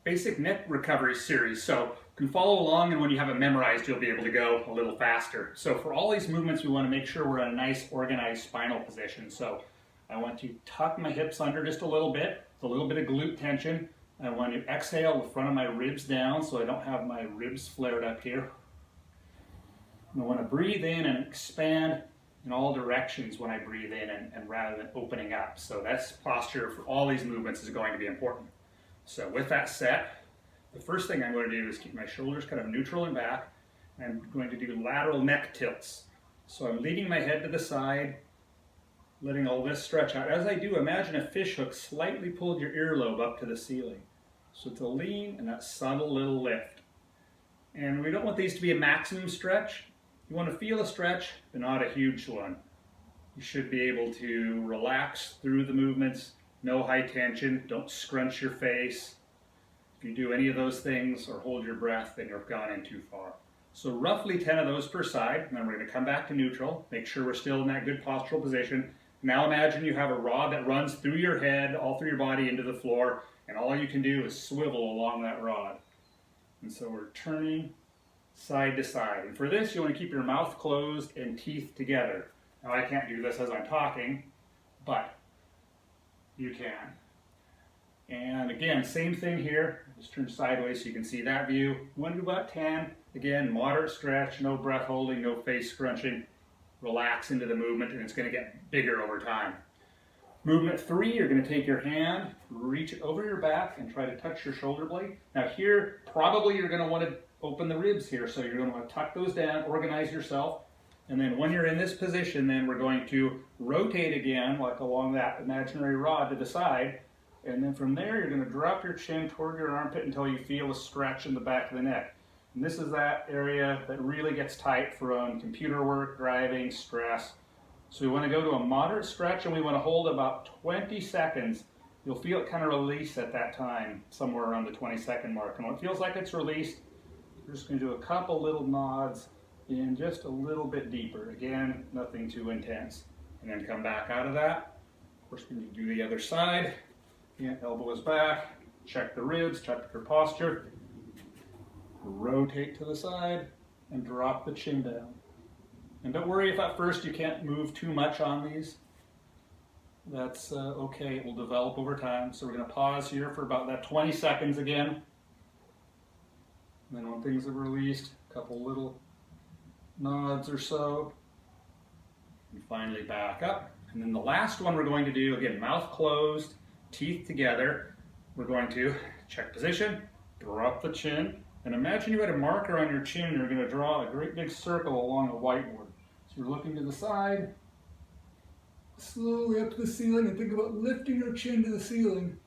basic neck recovery series. So you can follow along, and when you have it memorized, you'll be able to go a little faster. So for all these movements, we want to make sure we're in a nice organized spinal position. So I want to tuck my hips under just a little bit, a little bit of glute tension. I want to exhale the front of my ribs down so I don't have my ribs flared up here. And I want to breathe in and expand in all directions when I breathe in, and rather than opening up. So that's posture for all these movements is going to be important. So with that set, the first thing I'm going to do is keep my shoulders kind of neutral and back. I'm going to do lateral neck tilts. So I'm leading my head to the side, letting all this stretch out. As I do, imagine a fish hook slightly pulled your earlobe up to the ceiling. So it's a lean and that subtle little lift. And we don't want these to be a maximum stretch. You want to feel a stretch, but not a huge one. You should be able to relax through the movements, no high tension, don't scrunch your face. If you do any of those things or hold your breath, then you've gone in too far. So roughly 10 of those per side, and then we're going to come back to neutral, make sure we're still in that good postural position. Now imagine you have a rod that runs through your head, all through your body into the floor, and all you can do is swivel along that rod. And so we're turning side to side. And for this, you want to keep your mouth closed and teeth together. Now I can't do this as I'm talking, but you can. And again, same thing here. Just turn sideways so you can see that view. You want to do about 10. Again, moderate stretch, no breath holding, no face scrunching. Relax into the movement, and it's going to get bigger over time. Movement 3, you're going to take your hand, reach it over your back, and try to touch your shoulder blade. Now here, probably you're going to want to open the ribs here, so you're going to want to tuck those down, organize yourself, and then when you're in this position, then we're going to rotate again, like along that imaginary rod to the side, and then from there you're going to drop your chin toward your armpit until you feel a stretch in the back of the neck. And this is that area that really gets tight from computer work, driving, stress. So we want to go to a moderate stretch, and we want to hold about 20 seconds. You'll feel it kind of release at that time, somewhere around the 20-second mark. And when it feels like it's released, we're just going to do a couple little nods in just a little bit deeper. Again, nothing too intense. And then come back out of that. Of course, when you do the other side, again, elbow is back, check the ribs, check your posture. Rotate to the side and drop the chin down. And don't worry if at first you can't move too much on these. That's okay, it will develop over time. So we're going to pause here for about that 20 seconds again. And then when things are released, a couple little nods or so. And finally back up. And then the last one we're going to do, again, mouth closed, teeth together. We're going to check position, drop the chin, and imagine you had a marker on your chin and you're going to draw a great big circle along a whiteboard. So you're looking to the side, slowly up to the ceiling, and think about lifting your chin to the ceiling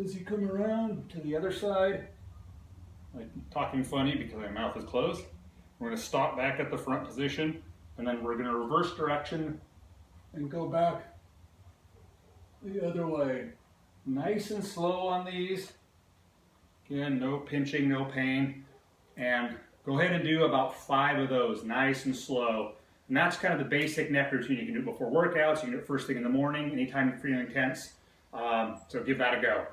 as you come around to the other side. I'm talking funny because my mouth is closed. We're going to stop back at the front position, and then we're going to reverse direction and go back the other way. Nice and slow on these. Again, no pinching, no pain. And go ahead and do about 5 of those, nice and slow. And that's kind of the basic neck routine. You can do it before workouts, you can do it first thing in the morning, anytime you're feeling tense. So give that a go.